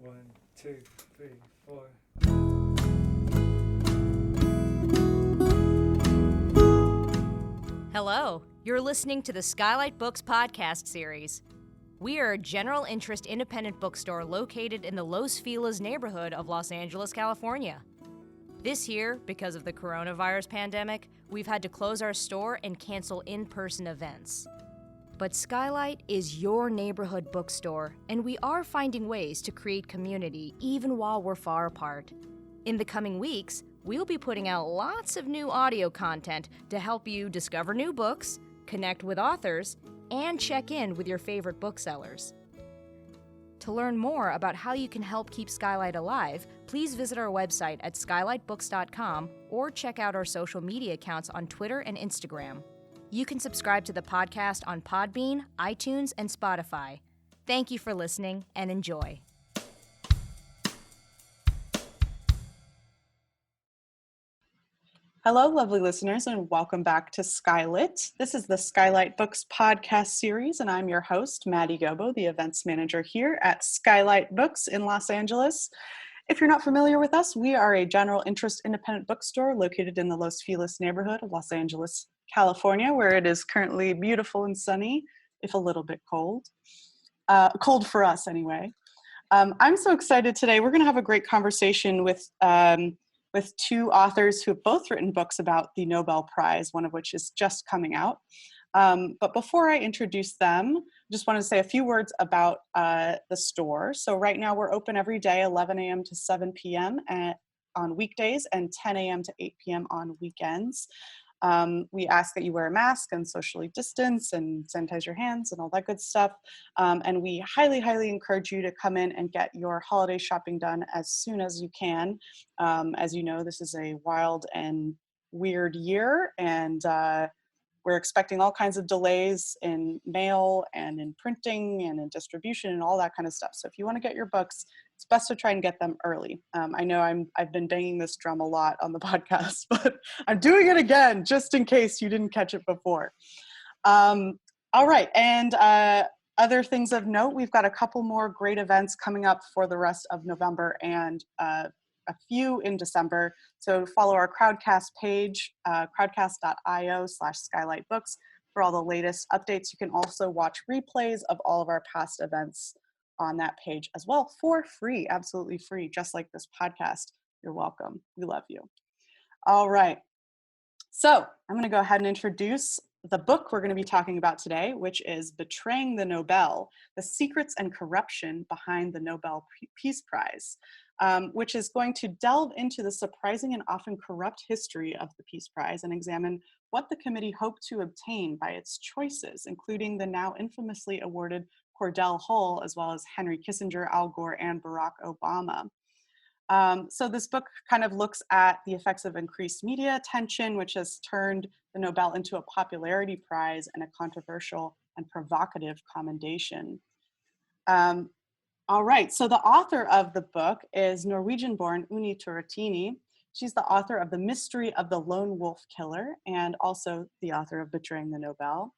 One, two, three, four. Hello, you're listening to the SKYLIT Books podcast series. We are a general interest independent bookstore located in the Los Feliz neighborhood of Los Angeles, California. This year, because of the coronavirus pandemic, we've had to close our store and cancel in-person events. But SKYLIT is your neighborhood bookstore, and we are finding ways to create community even while we're far apart. In the coming weeks, we'll be putting out lots of new audio content to help you discover new books, connect with authors, and check in with your favorite booksellers. To learn more about how you can help keep SKYLIT alive, please visit our website at skylitbooks.com or check out our social media accounts on Twitter and Instagram. You can subscribe to the podcast on Podbean, iTunes, and Spotify. Thank you for listening and enjoy. Hello, lovely listeners, and welcome back to SKYLIT. This is the SKYLIT Books podcast series, and I'm your host, Maddie Gobo, the events manager here at SKYLIT Books in Los Angeles. If you're not familiar with us, we are a general interest independent bookstore located in the Los Feliz neighborhood of Los Angeles, California, where it is currently beautiful and sunny, if a little bit cold. Cold for us, anyway. I'm so excited today. We're going to have a great conversation with two authors who have both written books about the Nobel Prize, one of which is just coming out. But before I introduce them, I just want to say a few words about the store. So right now we're open every day, 11 a.m. to 7 p.m. On weekdays and 10 a.m. to 8 p.m. on weekends. We ask that you wear a mask and socially distance and sanitize your hands and all that good stuff. And we highly, highly encourage you to come in and get your holiday shopping done as soon as you can. As you know, this is a wild and weird year, and we're expecting all kinds of delays in mail and in printing and in distribution and all that kind of stuff. So if you want to get your books, it's best to try and get them early. I know I've been banging this drum a lot on the podcast, but I'm doing it again just in case you didn't catch it before. All right, and other things of note, we've got a couple more great events coming up for the rest of November and a few in December. So follow our Crowdcast page, crowdcast.io/skylitbooks for all the latest updates. You can also watch replays of all of our past events on that page as well for free, absolutely free, just like this podcast. You're welcome. We love you. All right. So I'm going to go ahead and introduce the book we're going to be talking about today, which is Betraying the Nobel, The Secrets and Corruption Behind the Nobel Peace Prize, which is going to delve into the surprising and often corrupt history of the Peace Prize and examine what the committee hoped to obtain by its choices, including the now infamously awarded Cordell Hull, as well as Henry Kissinger, Al Gore, and Barack Obama. So this book kind of looks at the effects of increased media attention, which has turned the Nobel into a popularity prize and a controversial and provocative commendation. All right, so the author of the book is Norwegian-born Unni Turrettini. She's the author of The Mystery of the Lone Wolf Killer and also the author of Betraying the Nobel.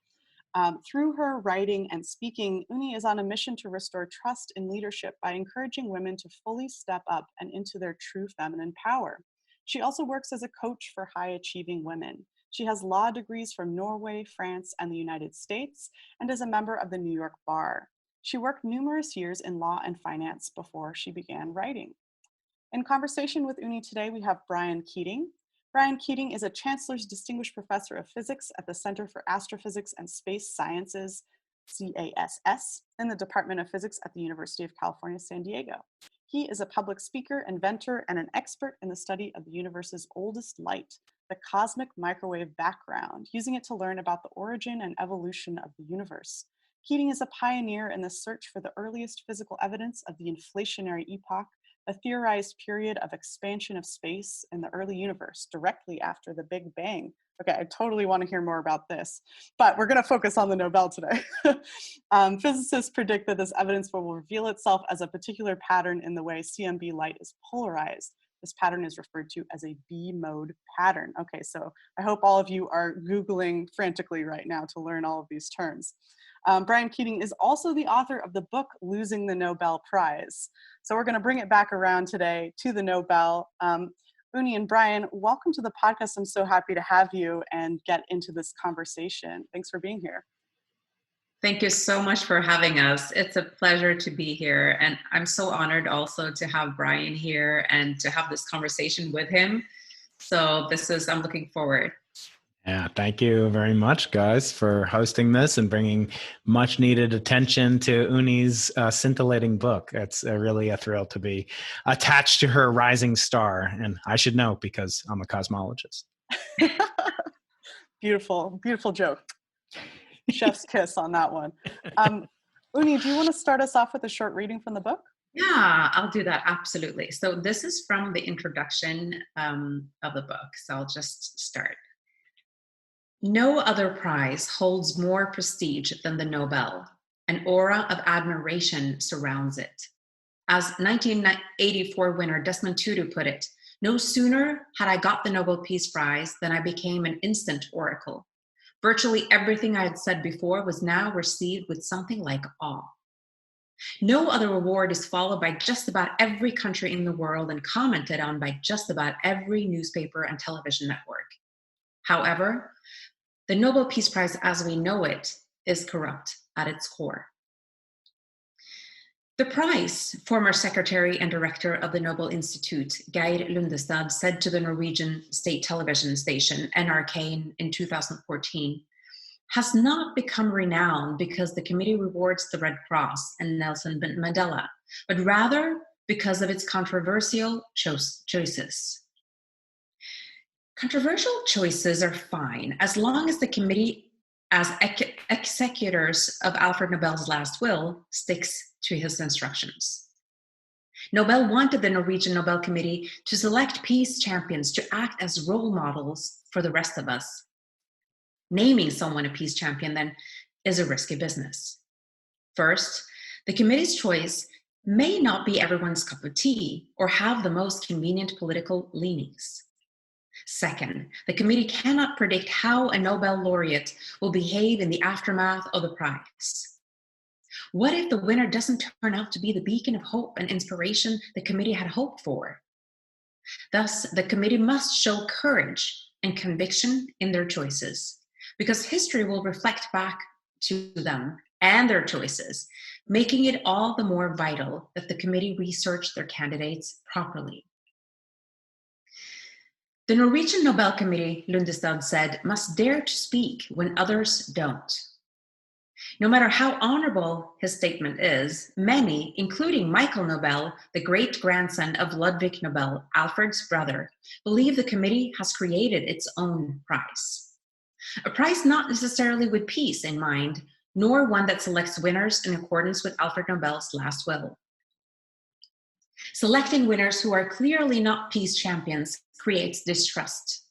Through her writing and speaking, Unni is on a mission to restore trust in leadership by encouraging women to fully step up and into their true feminine power. She also works as a coach for high-achieving women. She has law degrees from Norway, France, and the United States, and is a member of the New York Bar. She worked numerous years in law and finance before she began writing. In conversation with Unni today, we have Brian Keating. Brian Keating is a Chancellor's Distinguished Professor of Physics at the Center for Astrophysics and Space Sciences, CASS, in the Department of Physics at the University of California, San Diego. He is a public speaker, inventor, and an expert in the study of the universe's oldest light, the cosmic microwave background, using it to learn about the origin and evolution of the universe. Keating is a pioneer in the search for the earliest physical evidence of the inflationary epoch, a theorized period of expansion of space in the early universe directly after the Big Bang. Okay, I totally want to hear more about this, but we're going to focus on the Nobel today. Physicists predict that this evidence will reveal itself as a particular pattern in the way CMB light is polarized. This pattern is referred to as a B-mode pattern. Okay, so I hope all of you are Googling frantically right now to learn all of these terms. Brian Keating is also the author of the book Losing the Nobel Prize. So we're going to bring it back around today to the Nobel. Unni and Brian, welcome to the podcast. I'm so happy to have you and get into this conversation. Thanks for being here. Thank you so much for having us. It's a pleasure to be here. And I'm so honored also to have Brian here and to have this conversation with him. So I'm looking forward. Yeah, thank you very much, guys, for hosting this and bringing much needed attention to Unni's scintillating book. It's really a thrill to be attached to her rising star. And I should know because I'm a cosmologist. Beautiful, beautiful joke. Chef's kiss on that one. Unni, do you want to start us off with a short reading from the book? Yeah, I'll do that. Absolutely. So this is from the introduction of the book. So I'll just start. No other prize holds more prestige than the Nobel. An aura of admiration surrounds it. As 1984 winner Desmond Tutu put it, no sooner had I got the Nobel Peace Prize than I became an instant oracle. Virtually everything I had said before was now received with something like awe. No other award is followed by just about every country in the world and commented on by just about every newspaper and television network. However, the Nobel Peace Prize as we know it is corrupt at its core. The prize, former secretary and director of the Nobel Institute, Geir Lundestad, said to the Norwegian state television station NRK in 2014, has not become renowned because the committee rewards the Red Cross and Nelson Mandela, but rather because of its controversial choices. Controversial choices are fine as long as the committee, as executors of Alfred Nobel's last will, sticks to his instructions. Nobel wanted the Norwegian Nobel Committee to select peace champions to act as role models for the rest of us. Naming someone a peace champion, then, is a risky business. First, the committee's choice may not be everyone's cup of tea or have the most convenient political leanings. Second, the committee cannot predict how a Nobel laureate will behave in the aftermath of the prize. What if the winner doesn't turn out to be the beacon of hope and inspiration the committee had hoped for? Thus, the committee must show courage and conviction in their choices, because history will reflect back to them and their choices, making it all the more vital that the committee research their candidates properly. The Norwegian Nobel Committee, Lundestad said, must dare to speak when others don't. No matter how honorable his statement is, many, including Michael Nobel, the great-grandson of Ludwig Nobel, Alfred's brother, believe the committee has created its own prize. A prize not necessarily with peace in mind, nor one that selects winners in accordance with Alfred Nobel's last will. Selecting winners who are clearly not peace champions creates distrust.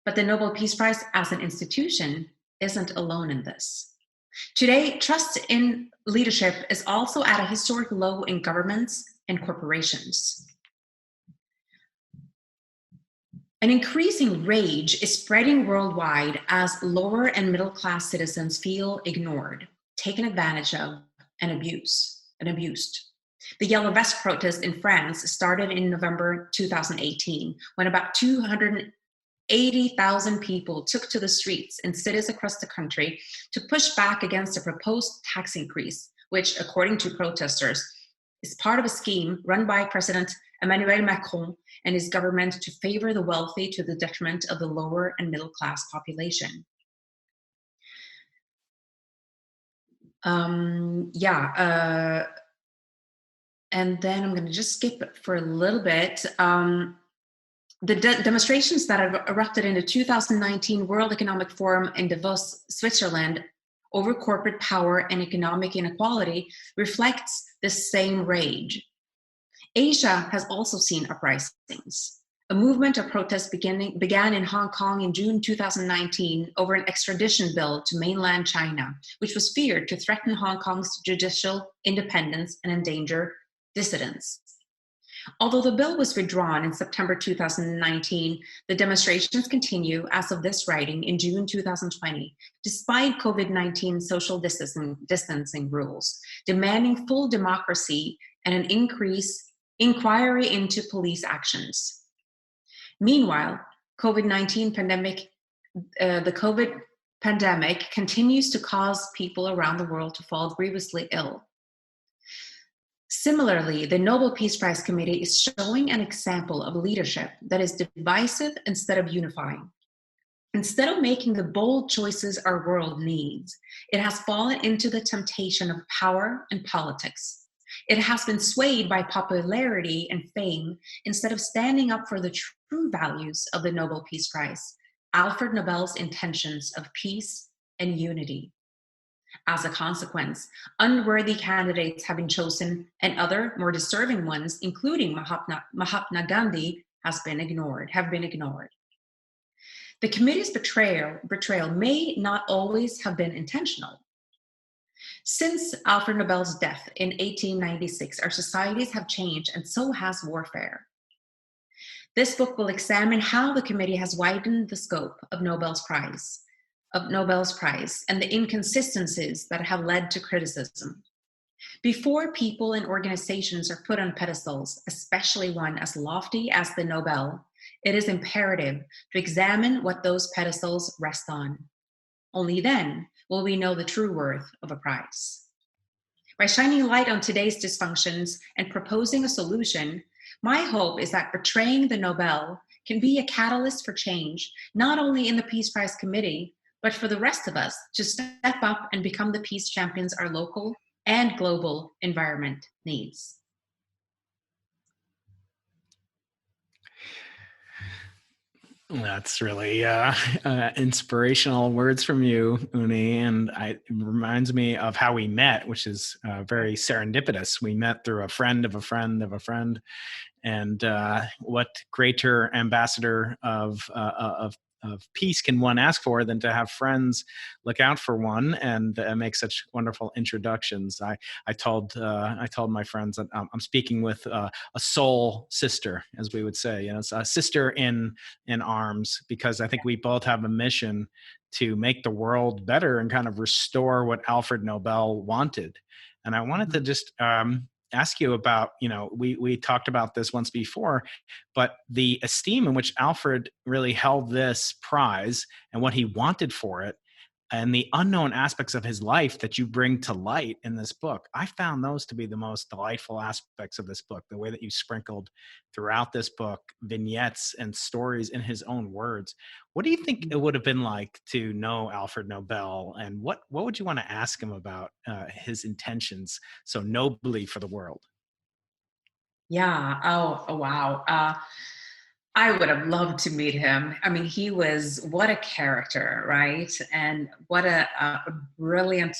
But the Nobel Peace Prize as an institution isn't alone in this. Today, trust in leadership is also at a historic low in governments and corporations. An increasing rage is spreading worldwide as lower and middle class citizens feel ignored, taken advantage of, and abused. The Yellow Vest protest in France started in November 2018, when about 280,000 people took to the streets in cities across the country to push back against a proposed tax increase, which, according to protesters, is part of a scheme run by President Emmanuel Macron and his government to favor the wealthy to the detriment of the lower and middle class population. And then I'm going to just skip it for a little bit. The demonstrations that have erupted in the 2019 World Economic Forum in Davos, Switzerland, over corporate power and economic inequality reflects the same rage. Asia has also seen uprisings. A movement of protest began in Hong Kong in June 2019 over an extradition bill to mainland China, which was feared to threaten Hong Kong's judicial independence and endanger dissidents. Although the bill was withdrawn in September 2019, the demonstrations continue as of this writing in June 2020, despite COVID-19 social distancing rules, demanding full democracy and an inquiry into police actions. Meanwhile, the COVID pandemic continues to cause people around the world to fall grievously ill. Similarly, the Nobel Peace Prize Committee is showing an example of leadership that is divisive instead of unifying. Instead of making the bold choices our world needs, it has fallen into the temptation of power and politics. It has been swayed by popularity and fame instead of standing up for the true values of the Nobel Peace Prize, Alfred Nobel's intentions of peace and unity. As a consequence, unworthy candidates have been chosen and other more deserving ones, including Mahatma Gandhi, have been ignored. The committee's betrayal may not always have been intentional. Since Alfred Nobel's death in 1896, our societies have changed, and so has warfare. This book will examine how the committee has widened the scope of Nobel's Prize and the inconsistencies that have led to criticism. Before people and organizations are put on pedestals, especially one as lofty as the Nobel, it is imperative to examine what those pedestals rest on. Only then will we know the true worth of a prize. By shining light on today's dysfunctions and proposing a solution, my hope is that betraying the Nobel can be a catalyst for change, not only in the Peace Prize Committee, but for the rest of us to step up and become the peace champions our local and global environment needs. That's really inspirational words from you, Unni, and it reminds me of how we met, which is very serendipitous. We met through a friend of a friend of a friend, and what greater ambassador of peace can one ask for than to have friends look out for one and make such wonderful introductions. I told my friends that I'm speaking with a soul sister, as we would say, it's a sister in arms, because I think we both have a mission to make the world better and kind of restore what Alfred Nobel wanted. And I wanted to just ask you about, we talked about this once before, but the esteem in which Alfred really held this prize and what he wanted for it, and the unknown aspects of his life that you bring to light in this book. I found those to be the most delightful aspects of this book, the way that you sprinkled throughout this book vignettes and stories in his own words. What do you think it would have been like to know Alfred Nobel, and what would you want to ask him about his intentions so nobly for the world? Yeah. Oh wow. I would have loved to meet him. I mean, what a character, right? And what a brilliant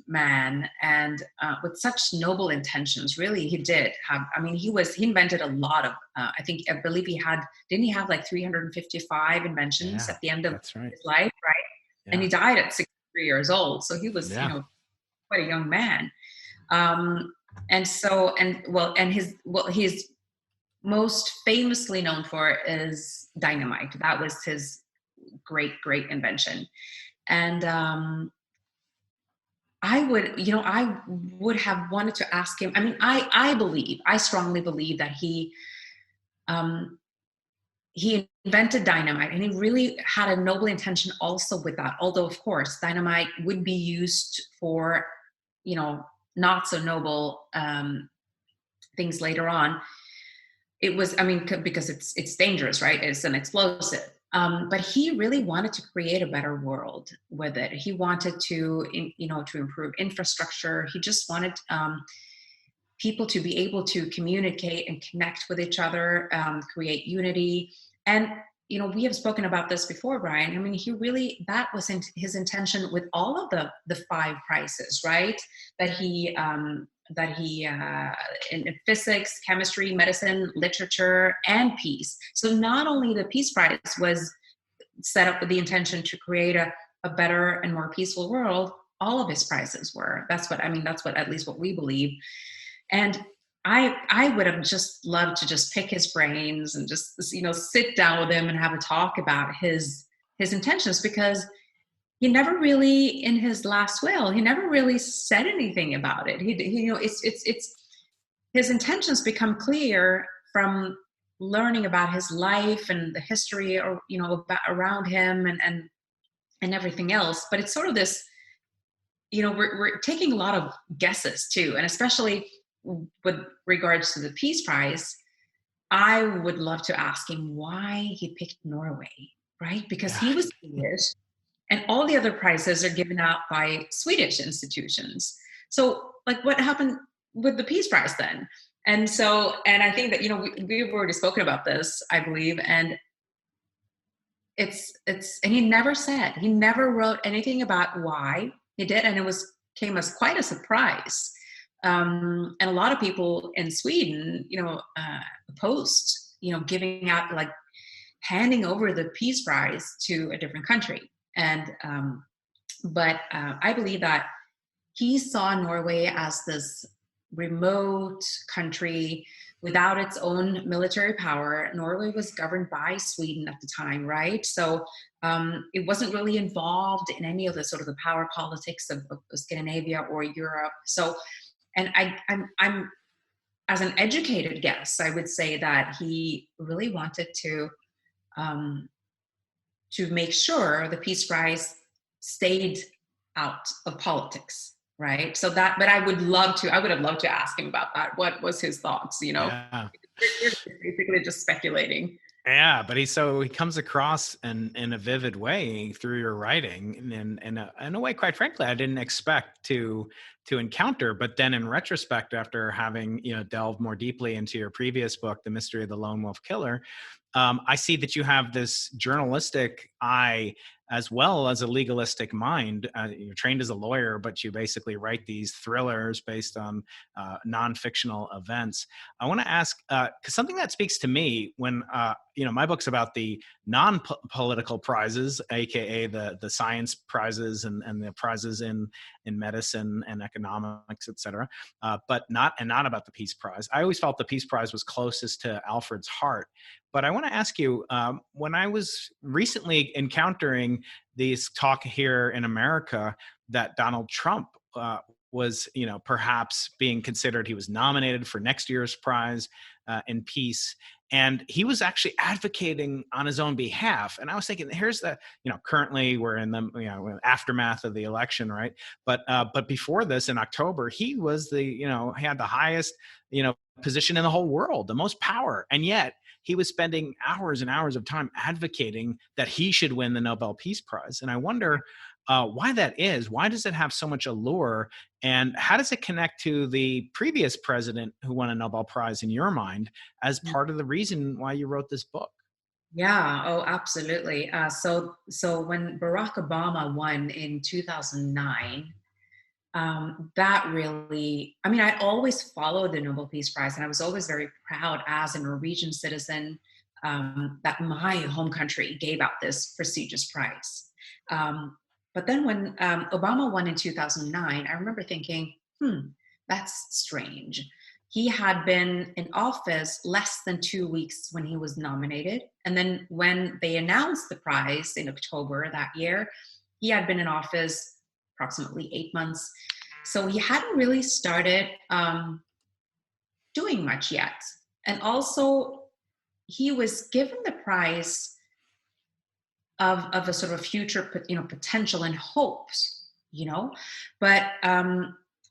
man, and with such noble intentions. Really, he did have, he invented a lot of, I believe didn't he have like 355 inventions at the end of his life, right? Yeah. And he died at 63 years old. So he was, quite a young man. He's most famously known for is dynamite. That was his great invention. And I would have wanted to ask him. I strongly believe that he invented dynamite, and he really had a noble intention also with that. Although, of course, dynamite would be used for, not so noble things later on. It was, because it's dangerous, right? It's an explosive. But he really wanted to create a better world with it. He wanted to improve infrastructure. He just wanted people to be able to communicate and connect with each other, create unity. And, we have spoken about this before, Brian. That was his intention with all of the 5 prizes, right? That he in physics, chemistry, medicine, literature, and peace. So not only the Peace Prize was set up with the intention to create a better and more peaceful world, all of his prizes were. That's what at least what we believe. And I would have just loved to just pick his brains and just, sit down with him and have a talk about his intentions, because he never really, in his last will, he never really said anything about it. It's his intentions become clear from learning about his life and the history, or around him and everything else. But it's sort of this, we're taking a lot of guesses too, and especially with regards to the Peace Prize, I would love to ask him why he picked Norway, right? Because he was Swedish, and all the other prizes are given out by Swedish institutions. So, like, what happened with the Peace Prize then? And I think that, we've already spoken about this, I believe, and and he never wrote anything about why he did, and came as quite a surprise. And a lot of people in Sweden, opposed, giving out, like, handing over the Peace Prize to a different country. And but I believe that he saw Norway as this remote country without its own military power. Norway was governed by Sweden at the time, right? So it wasn't really involved in any of the sort of the power politics of Scandinavia or Europe. So, and I'm as an educated guess, I would say that he really wanted to make sure the Peace Prize stayed out of politics, right? So but I would have loved to ask him about that. What was his thoughts, Yeah. We're basically just speculating. Yeah, but he comes across in a vivid way through your writing, and in a way, quite frankly, I didn't expect to encounter. But then, in retrospect, after having delved more deeply into your previous book, The Mystery of the Lone Wolf Killer, I see that you have this journalistic eye as well as a legalistic mind. You're trained as a lawyer, but you basically write these thrillers based on non-fictional events. I want to ask, because something that speaks to me when, my book's about the non-political prizes, aka the science prizes and the prizes in medicine and economics, et cetera, but not about the Peace Prize. I always felt the Peace Prize was closest to Alfred's heart. But I want to ask you, when I was recently encountering this talk here in America that Donald Trump was, perhaps being considered, he was nominated for next year's prize in peace. And he was actually advocating on his own behalf. And I was thinking, here's the, currently we're in the, aftermath of the election, right? But before this, in October, he was he had the highest, position in the whole world, the most power. And yet he was spending hours and hours of time advocating that he should win the Nobel Peace Prize. And I wonder why that is. Why does it have so much allure? And how does it connect to the previous president who won a Nobel Prize in your mind as part of the reason why you wrote this book? Yeah, oh, absolutely. So when Barack Obama won in 2009, that really, I always followed the Nobel Peace Prize, and I was always very proud as a Norwegian citizen that my home country gave out this prestigious prize. But then when Obama won in 2009, I remember thinking, that's strange. He had been in office less than 2 weeks when he was nominated. And then when they announced the prize in October that year, he had been in office approximately 8 months. So he hadn't really started doing much yet. And also, he was given the prize of a sort of future, potential and hopes, but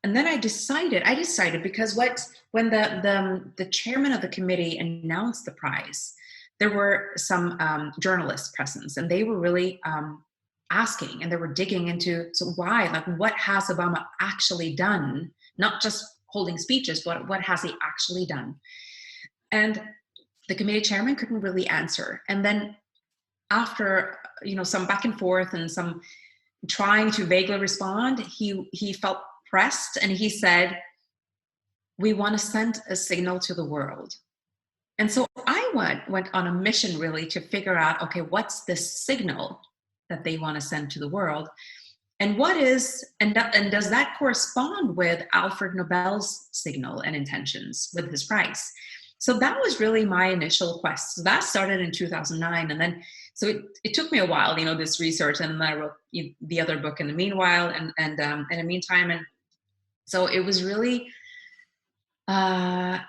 and then I decided because when the chairman of the committee announced the prize, there were some journalists present, and they were really asking, and they were digging into, so why, like, what has Obama actually done? Not just holding speeches, but what has he actually done? And the committee chairman couldn't really answer. And then after some back and forth and some trying to vaguely respond, he felt pressed, and he said, "We want to send a signal to the world." And so I went on a mission really to figure out, okay, what's this signal that they want to send to the world? And does that correspond with Alfred Nobel's signal and intentions with his prize? So that was really my initial quest. So that started in 2009. And then, so it took me a while, this research, and then I wrote the other book in the meanwhile, and in the meantime. And so it was really a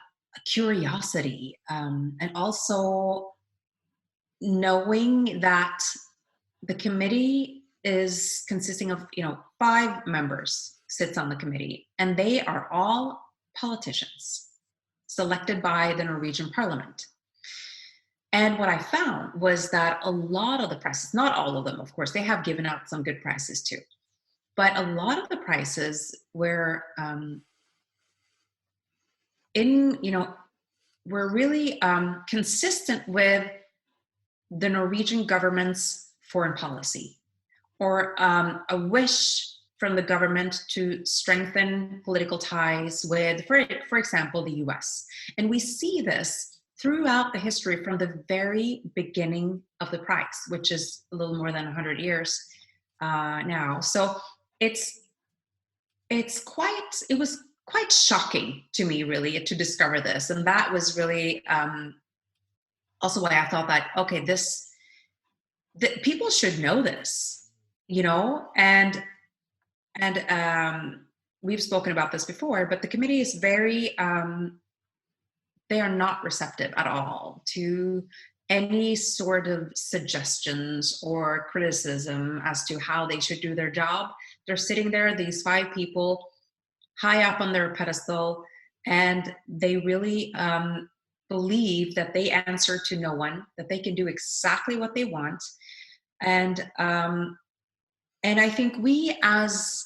curiosity, and also knowing that the committee is consisting of 5 members sits on the committee, and they are all politicians selected by the Norwegian Parliament. And what I found was that a lot of the prizes, not all of them, of course, they have given out some good prizes too, but a lot of the prizes were were really consistent with the Norwegian government's foreign policy, or a wish from the government to strengthen political ties with, for example, the US. And we see this throughout the history from the very beginning of the prize, which is a little more than 100 years now. So it was quite shocking to me, really, to discover this. And that was really also why I thought that, okay, that people should know this, and we've spoken about this before, but the committee is very, they are not receptive at all to any sort of suggestions or criticism as to how they should do their job. They're sitting there, these 5 people, high up on their pedestal, and they really believe that they answer to no one, that they can do exactly what they want. And I think we, as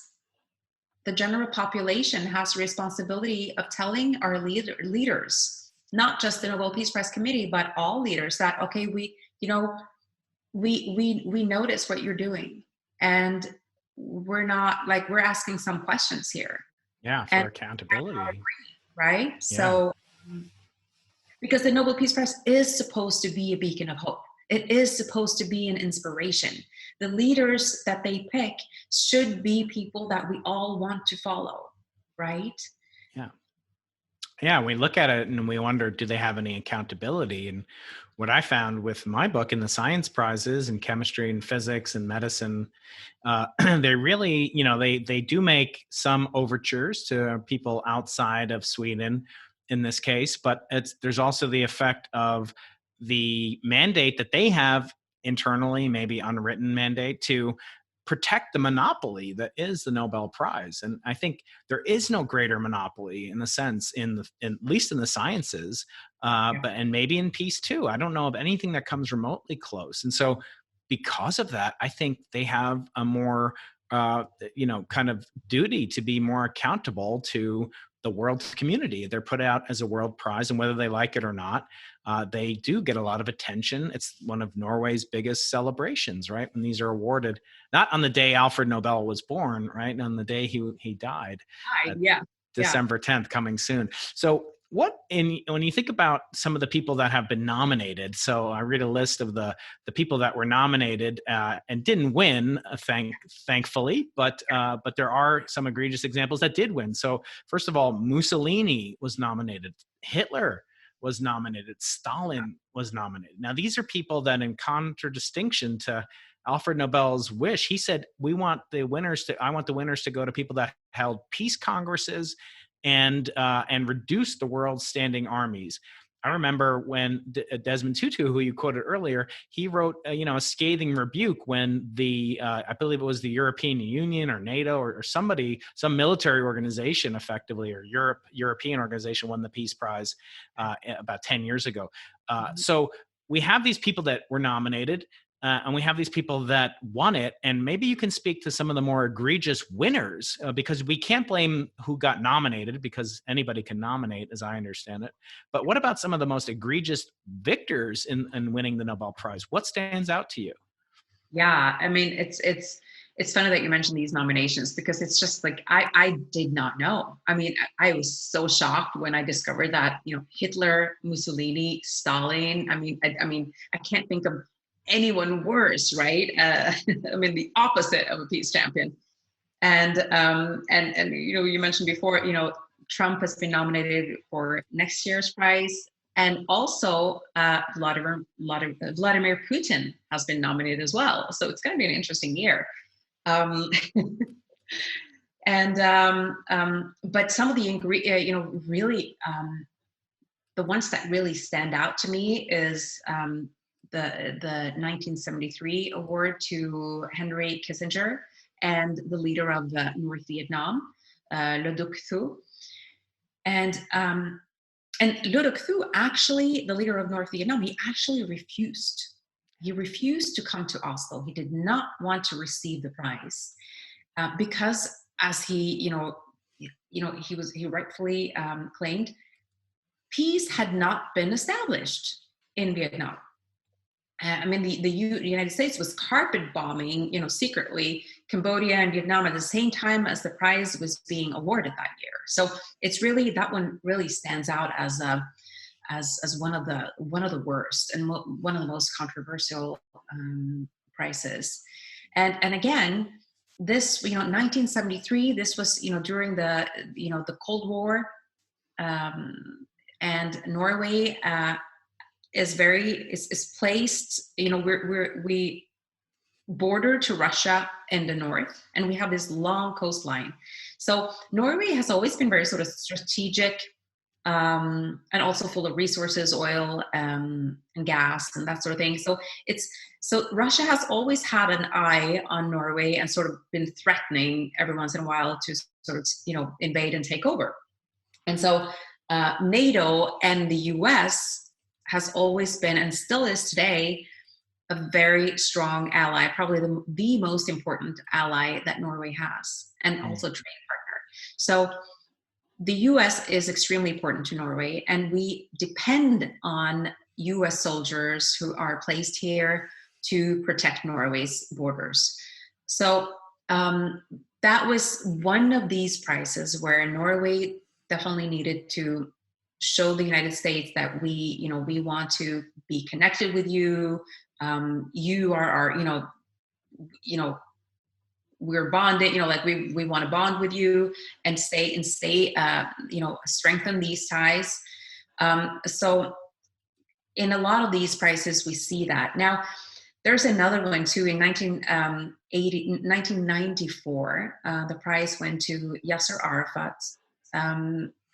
the general population, has a responsibility of telling our leaders, not just the Nobel Peace Prize Committee, but all leaders, that, okay, we notice what you're doing, and we're asking some questions here. Yeah, for accountability. Right? Yeah. So, because the Nobel Peace Prize is supposed to be a beacon of hope. It is supposed to be an inspiration. The leaders that they pick should be people that we all want to follow, right? Yeah. Yeah, we look at it and we wonder, do they have any accountability? And what I found with my book in the science prizes in chemistry and physics and medicine, they really, they do make some overtures to people outside of Sweden in this case, but there's also the effect of the mandate that they have internally, maybe unwritten mandate, to protect the monopoly that is the Nobel Prize. And I think there is no greater monopoly in the sense, at least in the sciences, and maybe in peace too. I don't know of anything that comes remotely close. And so because of that, I think they have a more, kind of duty to be more accountable to the world community. They're put out as a world prize, and whether they like it or not, they do get a lot of attention. It's one of Norway's biggest celebrations, right? When these are awarded, not on the day Alfred Nobel was born, right? On the day he died. December 10th, coming soon. So when you think about some of the people that have been nominated, so I read a list of the people that were nominated and didn't win, thankfully, but there are some egregious examples that did win. So first of all, Mussolini was nominated, Hitler was nominated, Stalin was nominated. Now these are people that, in contradistinction to Alfred Nobel's wish, he said, I want the winners to go to people that held peace congresses and reduce the world's standing armies. I remember when Desmond Tutu, who you quoted earlier, he wrote a scathing rebuke when I believe it was the European Union or NATO or somebody, some military organization effectively, or European organization, won the Peace Prize about 10 years ago. So we have these people that were nominated, and we have these people that won it. And maybe you can speak to some of the more egregious winners, because we can't blame who got nominated, because anybody can nominate, as I understand it. But what about some of the most egregious victors in winning the Nobel Prize? What stands out to you? Yeah, I mean, it's funny that you mentioned these nominations, because it's just like, I did not know. I mean, I was so shocked when I discovered that, Hitler, Mussolini, Stalin, I mean, I can't think of anyone worse, right? I mean, the opposite of a peace champion. And you mentioned before, Trump has been nominated for next year's prize, and also Vladimir Putin has been nominated as well. So it's going to be an interesting year. But some of the really the ones that really stand out to me is the 1973 award to Henry Kissinger and the leader of North Vietnam, Le Duc Thu. And Le Duc Thu, actually, the leader of North Vietnam, he actually refused. He refused to come to Oslo. He did not want to receive the prize because, as he rightfully claimed, peace had not been established in Vietnam. The United States was carpet bombing, secretly Cambodia and Vietnam at the same time as the prize was being awarded that year. So it's really, that one really stands out as one of the worst and one of the most controversial prizes. And again, this 1973. This was during the Cold War, and Norway is placed, we border to Russia in the north, and we have this long coastline. So Norway has always been very sort of strategic, and also full of resources, oil and gas and that sort of thing. So Russia has always had an eye on Norway and sort of been threatening every once in a while to sort of invade and take over. And so NATO and the US has always been, and still is today, a very strong ally, probably the most important ally that Norway has, and also trade partner. So the US is extremely important to Norway, and we depend on US soldiers who are placed here to protect Norway's borders. So that was one of these prizes where Norway definitely needed to show the United States that we want to be connected with you. You are our, we're bonded, we want to bond with you and stay, strengthen these ties. So in a lot of these prizes, we see that. Now, there's another one too. In 1994, the prize went to Yasser Arafat,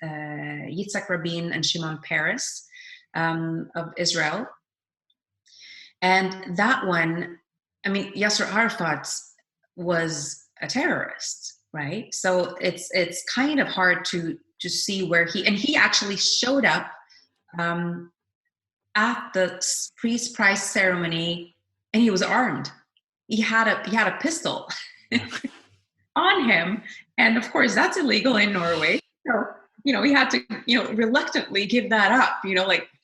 Yitzhak Rabin, and Shimon Peres of Israel. And that one, Yasser Arafat was a terrorist, right? So it's kind of hard to see where he actually showed up at the Peace Prize ceremony, and he was armed. He had a pistol on him, and of course that's illegal in Norway. So he had to reluctantly give that up.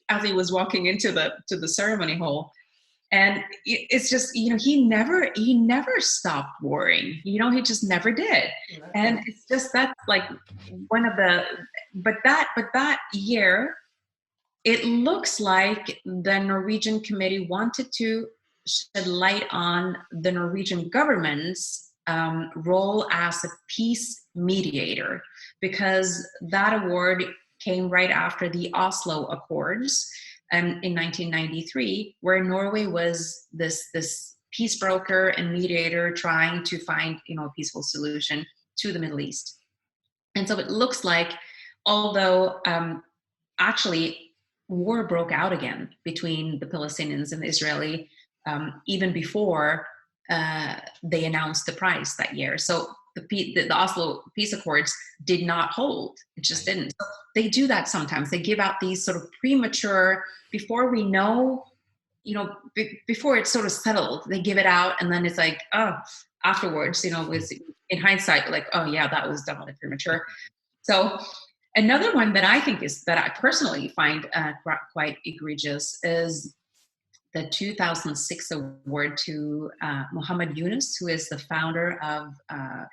As he was walking into the ceremony hall. And it's just, he never stopped warring. He just never did. And it's just, that's like one of the, but that year, it looks like the Norwegian committee wanted to shed light on the Norwegian government's role as a peace mediator, because that award came right after the Oslo Accords in 1993, where Norway was this peace broker and mediator trying to find a peaceful solution to the Middle East. And so it looks like, although actually war broke out again between the Palestinians and the Israeli even before they announced the prize that year. So the Oslo Peace Accords did not hold. It just didn't. So they do that sometimes. They give out these sort of premature, before we know, before it's sort of settled, they give it out, and then it's like, oh, afterwards, with in hindsight, like, oh yeah, that was definitely premature. So another one that I think that I personally find quite egregious is the 2006 award to Muhammad Yunus, who is the founder of,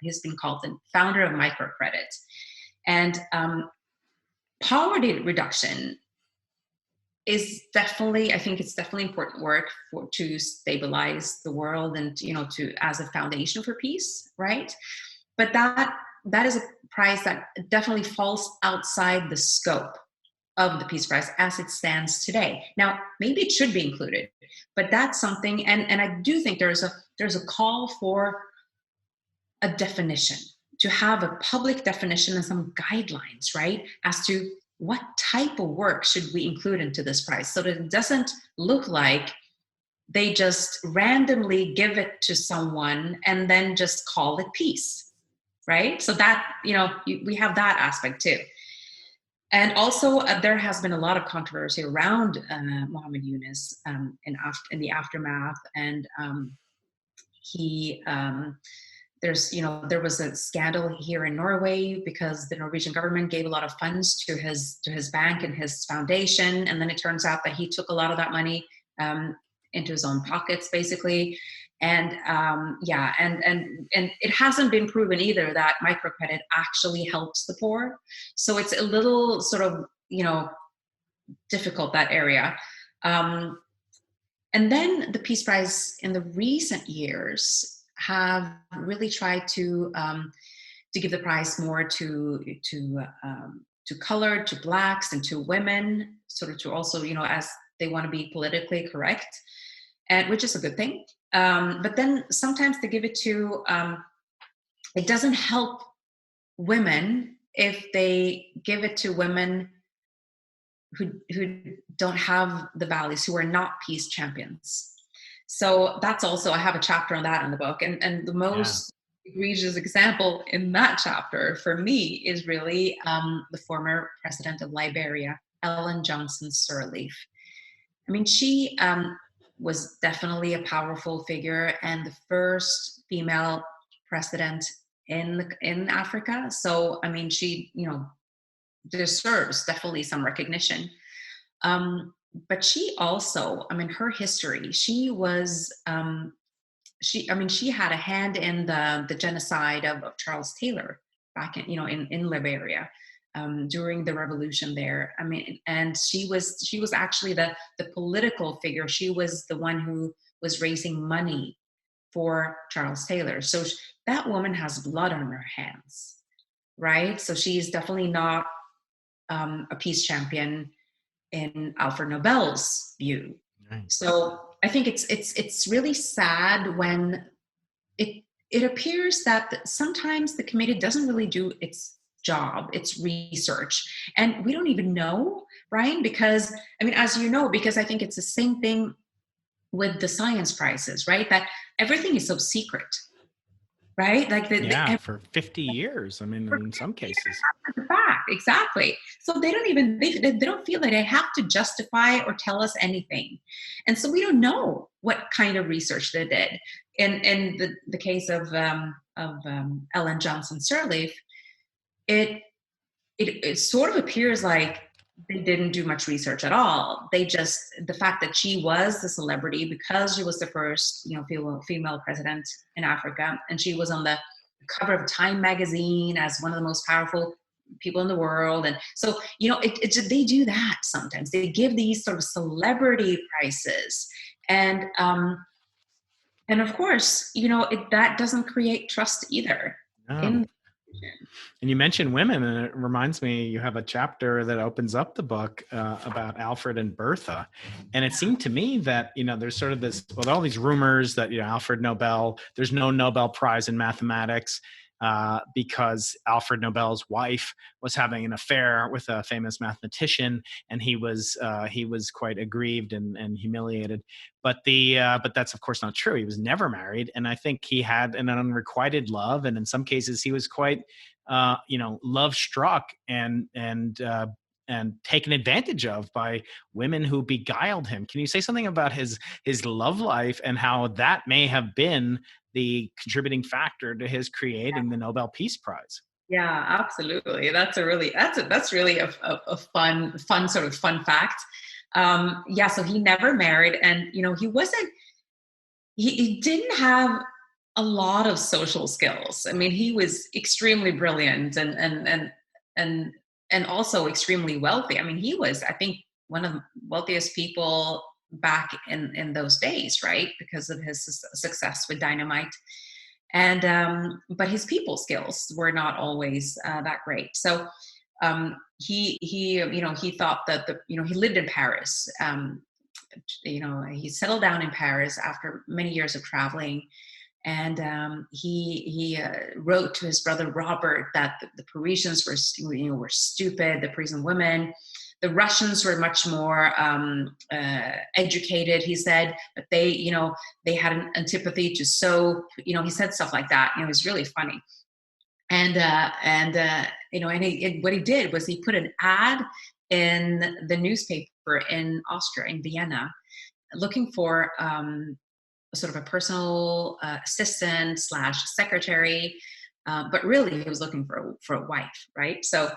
he's been called the founder of microcredit. And poverty reduction is definitely, I think it's definitely important work to stabilize the world and, to as a foundation for peace, right? but that is a prize that definitely falls outside the scope of the Peace Prize as it stands today. Now, maybe it should be included, but that's something, and I do think there's a call for a definition, to have a public definition and some guidelines, right, as to what type of work should we include into this prize, so that it doesn't look like they just randomly give it to someone and then just call it peace, right? So that, we have that aspect too. And also, there has been a lot of controversy around Muhammad Yunus in the aftermath, and there was a scandal here in Norway because the Norwegian government gave a lot of funds to his bank and his foundation, and then it turns out that he took a lot of that money into his own pockets, basically. And and it hasn't been proven either that microcredit actually helps the poor. So it's a little sort of, difficult, that area. And then the Peace Prize in the recent years have really tried to give the prize more to color, to Blacks, and to women, sort of to also, as they want to be politically correct, and which is a good thing. But then sometimes they give it to, it doesn't help women if they give it to women who don't have the values, who are not peace champions. So that's also, I have a chapter on that in the book. And the most egregious example in that chapter for me is really the former president of Liberia, Ellen Johnson Sirleaf. I mean, she was definitely a powerful figure and the first female president in Africa. So, I mean, she, deserves definitely some recognition. But she also, I mean, her history, she was, she had a hand in the genocide of Charles Taylor back in Liberia. During the revolution there. I mean, and she was actually the political figure. She was the one who was raising money for Charles Taylor. So that woman has blood on her hands, right? So she's definitely not a peace champion in Alfred Nobel's view. Right. So I think it's really sad when it appears that sometimes the committee doesn't really do its job, its research. And we don't even know, Brian, because, I mean, as you know, because I think it's the same thing with the science prizes, right? That everything is so secret, right? Like for 50 years. I mean, in some cases. The fact, exactly. So they don't even, they don't feel that they have to justify or tell us anything. And so we don't know what kind of research they did. In the case of Ellen Johnson Sirleaf, it sort of appears like they didn't do much research at all. The fact that she was a celebrity because she was the first, female president in Africa, and she was on the cover of Time magazine as one of the most powerful people in the world. And so, they do that sometimes. They give these sort of celebrity prizes. And of course, that doesn't create trust either. No. And you mentioned women, and it reminds me, you have a chapter that opens up the book about Alfred and Bertha. And it seemed to me that, there's sort of this, with all these rumors that, Alfred Nobel, there's no Nobel Prize in mathematics because Alfred Nobel's wife was having an affair with a famous mathematician, and he was quite aggrieved and humiliated. But that's of course not true. He was never married, and I think he had an unrequited love, and in some cases he was quite love struck and taken advantage of by women who beguiled him. Can you say something about his love life and how that may have been the contributing factor to his creating the Nobel Peace Prize? Yeah, absolutely. That's really a fun sort of fun fact. So he never married, and he didn't have a lot of social skills. I mean, he was extremely brilliant and also extremely wealthy. I mean, he was, I think, one of the wealthiest people back in those days, right? Because of his success with dynamite. And but his people skills were not always that great. So he thought that he lived in Paris. He settled down in Paris after many years of traveling, and he wrote to his brother Robert that the Parisians were stupid, the Parisian women. The Russians were much more educated, he said, but they had an antipathy to soap. He said stuff like that. It was really funny. And what he did was he put an ad in the newspaper in Austria, in Vienna, looking for sort of a personal assistant / secretary, but really he was looking for a wife, right? So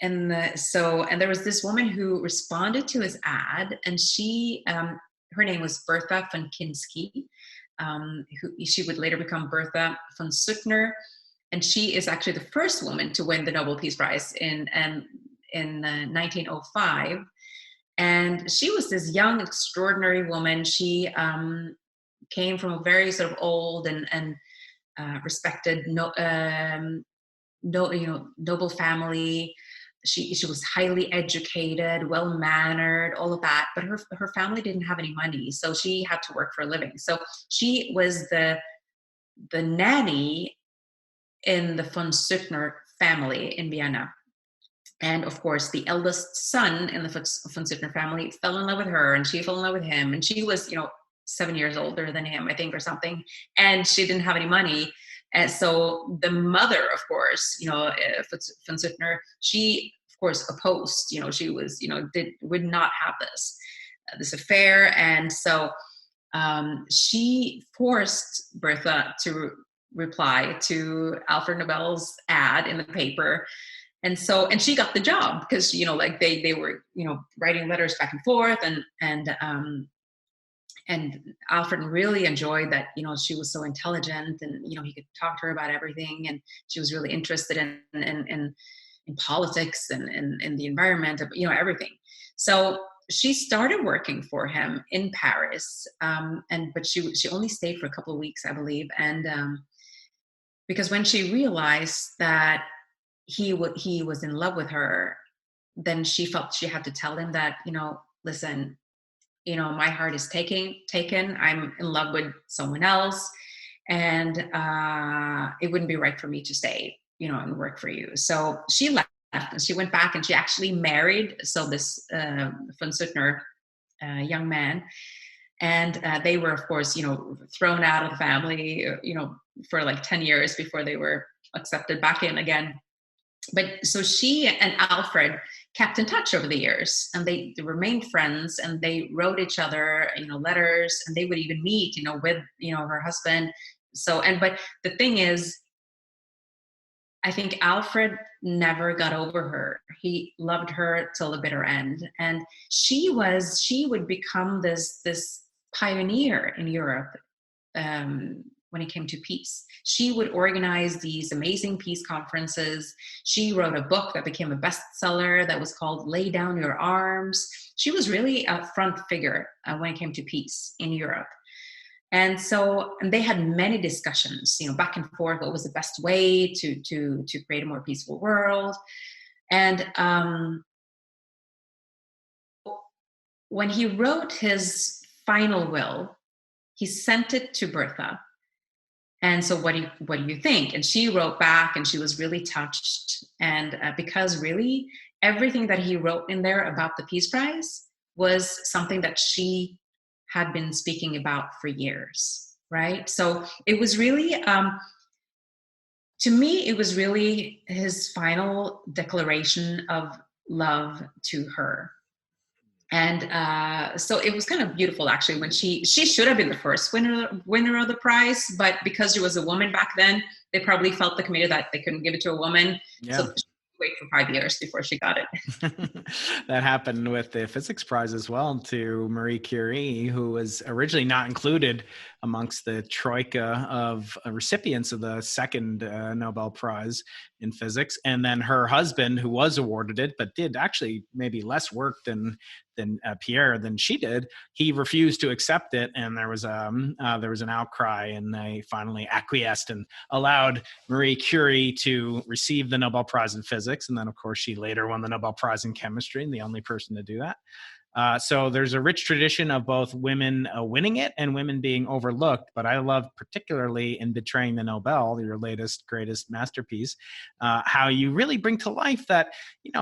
and there was this woman who responded to his ad, and she her name was Bertha von Kinsky. She would later become Bertha von Suttner, and she is actually the first woman to win the Nobel Peace Prize in 1905. And she was this young, extraordinary woman. She came from a very sort of old and respected noble family. She was highly educated, well-mannered, all of that, but her family didn't have any money, so she had to work for a living. So she was the nanny in the von Suttner family in Vienna. And of course, the eldest son in the von Suttner family fell in love with her, and she fell in love with him. And she was, 7 years older than him, I think, or something. And she didn't have any money. And so the mother, of course, von Suttner, she, of course, opposed. She was, would not have this affair. And so she forced Bertha to reply to Alfred Nobel's ad in the paper. And she got the job because, they were, writing letters back and forth, and Alfred really enjoyed that, she was so intelligent, and, he could talk to her about everything. And she was really interested in politics and in the environment, everything. So she started working for him in Paris. But she only stayed for a couple of weeks, I believe. And because when she realized that he was in love with her, then she felt she had to tell him that, listen, my heart is taken. I'm in love with someone else, and it wouldn't be right for me to stay, and work for you. So she left, and she went back, and she actually married this von Suttner young man. And they were, of course, thrown out of the family, for like 10 years before they were accepted back in again. But so she and Alfred kept in touch over the years, and they remained friends, and they wrote each other, letters, and they would even meet, with, her husband. But the thing is, I think Alfred never got over her. He loved her till the bitter end. And she would become this pioneer in Europe, when it came to peace. She would organize these amazing peace conferences. She wrote a book that became a bestseller that was called Lay Down Your Arms. She was really a front figure when it came to peace in Europe. And they had many discussions, back and forth, what was the best way to create a more peaceful world. And when he wrote his final will, he sent it to Bertha. And so what do you think? And she wrote back, and she was really touched. And because really everything that he wrote in there about the Peace Prize was something that she had been speaking about for years, right? So it was really, to me, it was really his final declaration of love to her. And so it was kind of beautiful, actually, when she should have been the first winner of the prize, but because she was a woman back then, they probably felt the committee that they couldn't give it to a woman. Yeah. So she wait for 5 years before she got it. That happened with the physics prize as well, to Marie Curie, who was originally not included amongst the troika of recipients of the second Nobel Prize in physics. And then her husband, who was awarded it, but did actually maybe less work than Pierre than she did, he refused to accept it, and there was an outcry, and they finally acquiesced and allowed Marie Curie to receive the Nobel Prize in physics. And then, of course, she later won the Nobel Prize in chemistry, and the only person to do that. So there's a rich tradition of both women winning it and women being overlooked. But I love, particularly in Betraying the Nobel, your latest, greatest masterpiece, how you really bring to life that,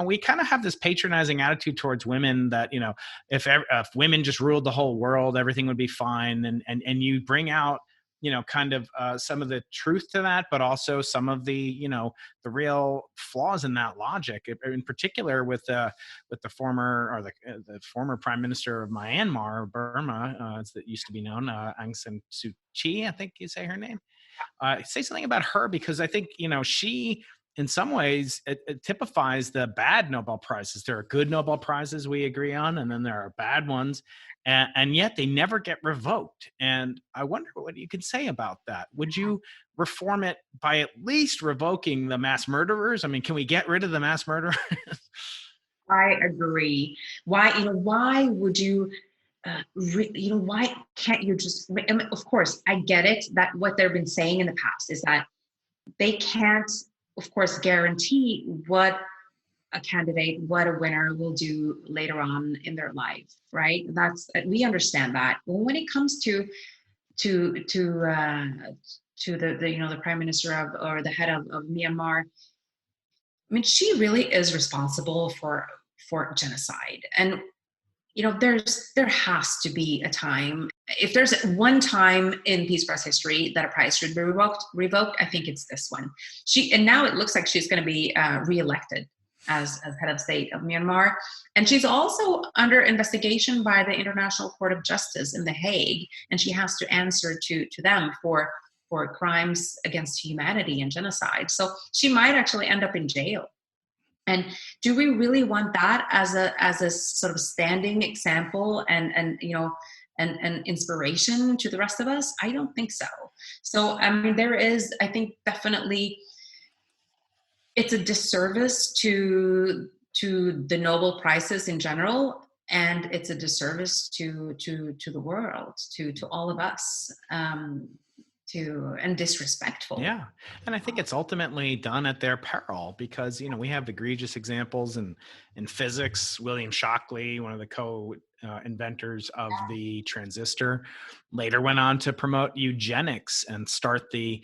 we kind of have this patronizing attitude towards women that, if women just ruled the whole world, everything would be fine. And you bring out, kind of some of the truth to that, but also some of the, the real flaws in that logic. In particular, with the former Prime Minister of Myanmar, Burma, as it used to be known, Aung San Suu Kyi, I think you say her name. Say something about her, because I think she, in some ways, it typifies the bad Nobel Prizes. There are good Nobel Prizes we agree on, and then there are bad ones. And yet they never get revoked. And I wonder what you could say about that. Would you reform it by at least revoking the mass murderers? I mean, can we get rid of the mass murderers? I agree. Why would you, why can't you just, I mean, of course, I get it that what they've been saying in the past is that they can't, of course, guarantee what a winner will do later on in their life, right? We understand that. But when it comes to the prime minister or the head of Myanmar, I mean, she really is responsible for genocide. And there has to be a time. If there's one time in Peace Prize history that a prize should be revoked, I think it's this one. And now it looks like she's going to be reelected as head of state of Myanmar. And she's also under investigation by the International Court of Justice in The Hague, and she has to answer to them for crimes against humanity and genocide. So she might actually end up in jail. And do we really want that as a sort of standing example and inspiration to the rest of us? I don't think so. So I mean, there is, I think, definitely, it's a disservice to the Nobel Prizes in general, and it's a disservice to the world, to all of us, and disrespectful. Yeah, and I think it's ultimately done at their peril, because we have egregious examples in physics. William Shockley, one of the co-inventors of the transistor, later went on to promote eugenics and start the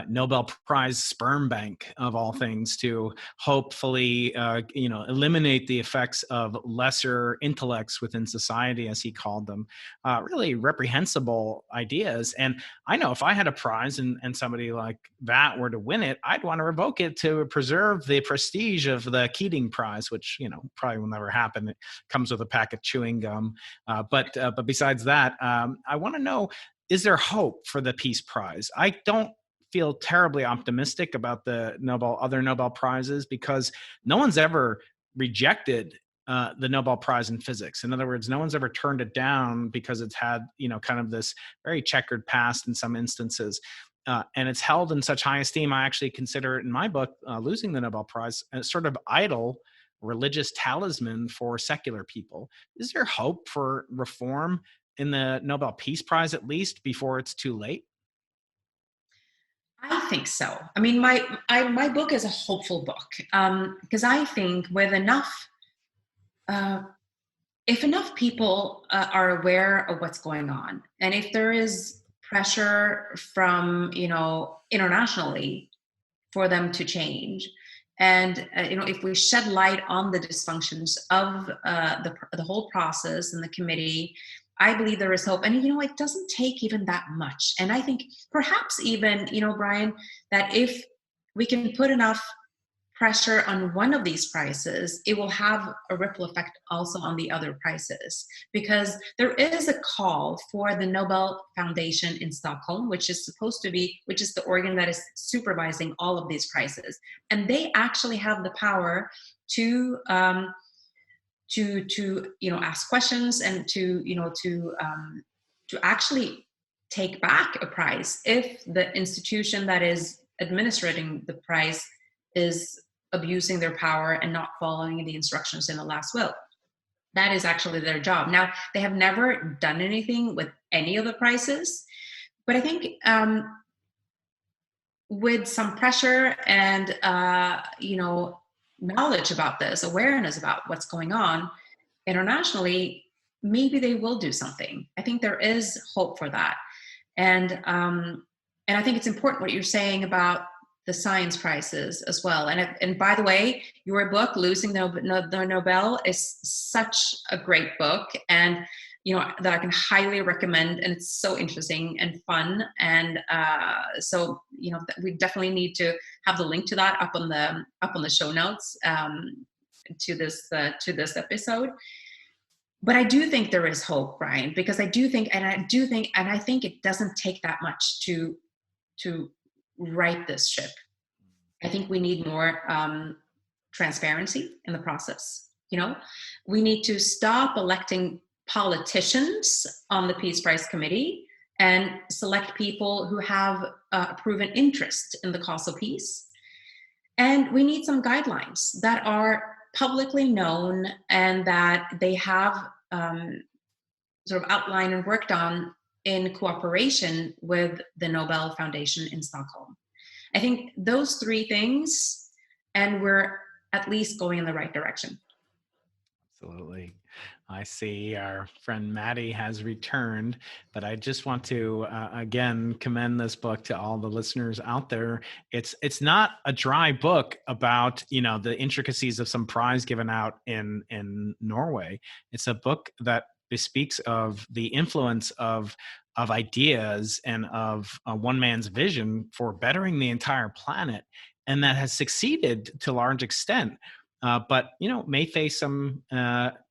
Nobel Prize sperm bank, of all things, to hopefully eliminate the effects of lesser intellects within society, as he called them. Really reprehensible ideas. And I know if I had a prize and somebody like that were to win it, I'd want to revoke it to preserve the prestige of the Keating Prize, which probably will never happen. It comes with a pack of chewing gum. But besides that, I want to know, is there hope for the Peace Prize? I don't feel terribly optimistic about the other Nobel Prizes, because no one's ever rejected the Nobel Prize in physics. In other words, no one's ever turned it down because it's had kind of this very checkered past in some instances. And it's held in such high esteem. I actually consider it in my book, losing the Nobel Prize, a sort of idol religious talisman for secular people. Is there hope for reform in the Nobel Peace Prize, at least, before it's too late? I think so. I mean, my book is a hopeful book, because I think with if enough people are aware of what's going on, and if there is pressure from internationally for them to change, and if we shed light on the dysfunctions of the whole process and the committee, I believe there is hope. And, it doesn't take even that much. And I think perhaps even, Brian, that if we can put enough pressure on one of these prizes, it will have a ripple effect also on the other prizes. Because there is a call for the Nobel Foundation in Stockholm, which is the organ that is supervising all of these prizes. And they actually have the power to ask questions and to actually take back a prize if the institution that is administering the prize is abusing their power and not following the instructions in the last will. That is actually their job. Now, they have never done anything with any of the prizes, but I think with some pressure and knowledge about this, awareness about what's going on internationally, maybe they will do something. I think there is hope for that. And I think it's important what you're saying about the science prizes as well. And by the way, your book, Losing the Nobel, is such a great book, and that I can highly recommend. And it's so interesting and fun. And so we definitely need to have the link to that up on the show notes to this episode. But I do think there is hope, Brian, because I think it doesn't take that much to right this ship. I think we need more transparency in the process. We need to stop electing politicians on the Peace Prize Committee and select people who have a proven interest in the cause of peace. And we need some guidelines that are publicly known and that they have sort of outlined and worked on in cooperation with the Nobel Foundation in Stockholm. I think those three things, and we're at least going in the right direction. Absolutely. I see our friend Maddie has returned, but I just want to again commend this book to all the listeners out there. It's not a dry book about the intricacies of some prize given out in Norway. It's a book that bespeaks of the influence of ideas and of one man's vision for bettering the entire planet, and that has succeeded to a large extent. But may face some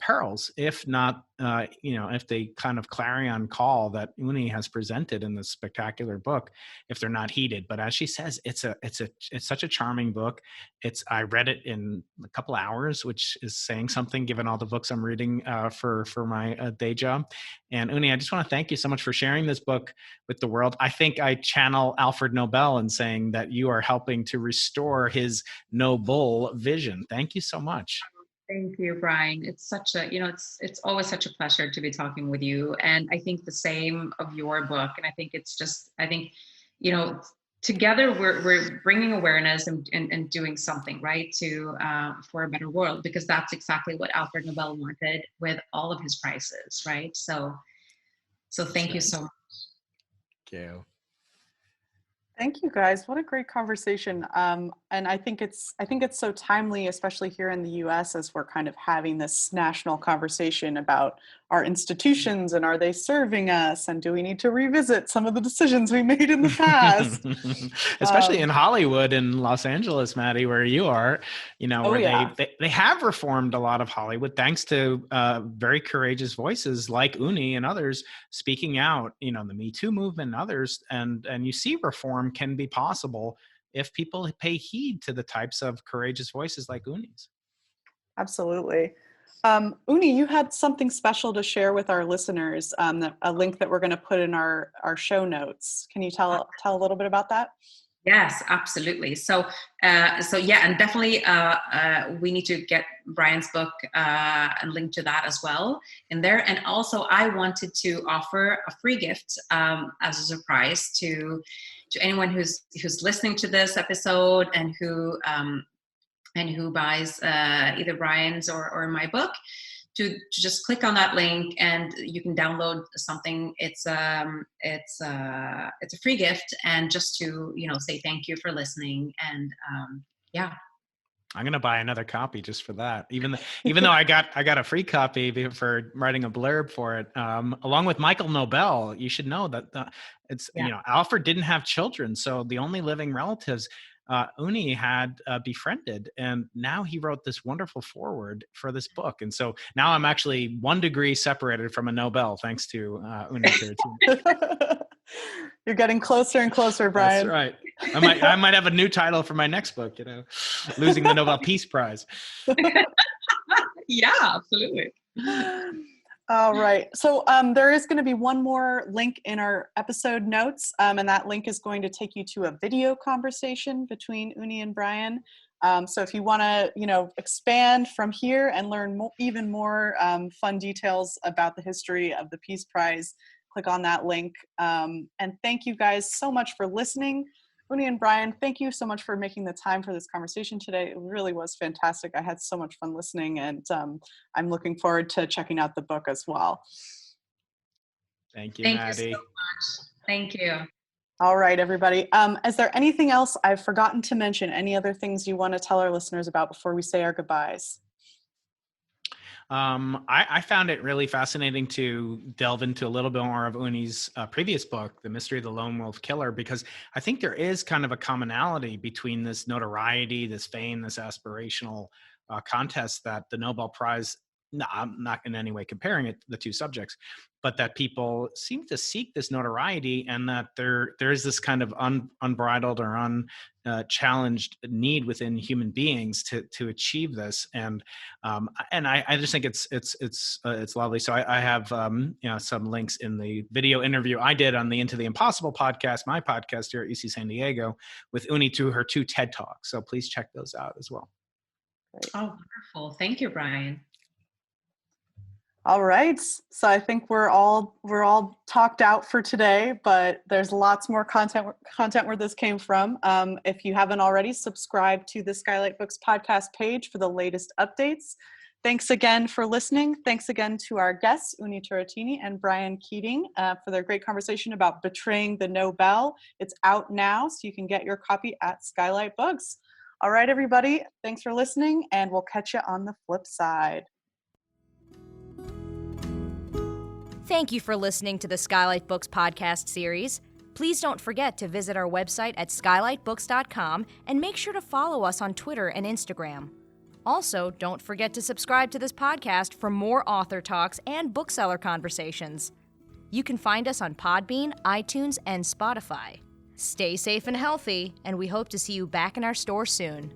perils if not, if the kind of clarion call that Unni has presented in this spectacular book, if they're not heeded. But as she says, it's such a charming book. I read it in a couple hours, which is saying something given all the books I'm reading for my day job. And Unni, I just want to thank you so much for sharing this book with the world. I think I channel Alfred Nobel in saying that you are helping to restore his noble vision. Thank you so much. Thank you, Brian. It's such a, it's always such a pleasure to be talking with you. And I think the same of your book. And I think together we're bringing awareness and doing something, right, for a better world, because that's exactly what Alfred Nobel wanted with all of his prizes, right? So thank you so much. Thank you. Thank you, guys. What a great conversation. And I think it's so timely, especially here in the US, as we're kind of having this national conversation about our institutions and are they serving us, and do we need to revisit some of the decisions we made in the past? Especially in Hollywood and Los Angeles, Maddie, where you are, where they have reformed a lot of Hollywood thanks to very courageous voices like Unni and others speaking out, the Me Too movement and others, and you see reform can be possible if people pay heed to the types of courageous voices like Unni's. Absolutely. Unni, you had something special to share with our listeners, a link that we're going to put in our show notes. Can you tell a little bit about that? Yes, absolutely. So yeah, and definitely we need to get Brian's book and link to that as well in there. And also, I wanted to offer a free gift as a surprise to anyone who's listening to this episode and who buys either Brian's or my book, to just click on that link and you can download something. It's a free gift, and just to say thank you for listening. And yeah, I'm gonna buy another copy just for that. Even though I got a free copy for writing a blurb for it, along with Michael Nobel. You should know that Alfred didn't have children, so the only living relatives Unni had befriended, and now he wrote this wonderful foreword for this book. And so now I'm actually 1 degree separated from a Nobel thanks to Unni Turrettini. You're getting closer and closer, Brian. That's right. I might have a new title for my next book, Losing the Nobel Peace Prize. Yeah, absolutely. All right. So there is going to be one more link in our episode notes, and that link is going to take you to a video conversation between Unni and Brian. So if you want to, expand from here and learn even more fun details about the history of the Peace Prize, click on that link. And thank you guys so much for listening. Unni and Brian, thank you so much for making the time for this conversation today. It really was fantastic. I had so much fun listening, and I'm looking forward to checking out the book as well. Thank you, Thank Maddie. you so much. Thank you. All right, everybody. Is there anything else I've forgotten to mention? Any other things you want to tell our listeners about before we say our goodbyes? I found it really fascinating to delve into a little bit more of Unni's previous book, The Mystery of the Lone Wolf Killer, because I think there is kind of a commonality between this notoriety, this fame, this aspirational contest that the Nobel Prize, no, I'm not in any way comparing it, the two subjects, but that people seem to seek this notoriety, and that there is this kind of unbridled or unchallenged need within human beings to achieve this. And I just think it's lovely. So I have some links in the video interview I did on the Into the Impossible podcast, my podcast here at UC San Diego, with Unni to her 2 TED Talks. So please check those out as well. Great. Oh, wonderful. Thank you, Brian. All right. So I think we're all talked out for today, but there's lots more content where this came from. If you haven't already, subscribe to the SKYLIT Books podcast page for the latest updates. Thanks again for listening. Thanks again to our guests, Unni Turrettini and Brian Keating, for their great conversation about Betraying the Nobel. It's out now, so you can get your copy at SKYLIT Books. All right, everybody. Thanks for listening, and we'll catch you on the flip side. Thank you for listening to the SKYLIT Books podcast series. Please don't forget to visit our website at skylitebooks.com and make sure to follow us on Twitter and Instagram. Also, don't forget to subscribe to this podcast for more author talks and bookseller conversations. You can find us on Podbean, iTunes, and Spotify. Stay safe and healthy, and we hope to see you back in our store soon.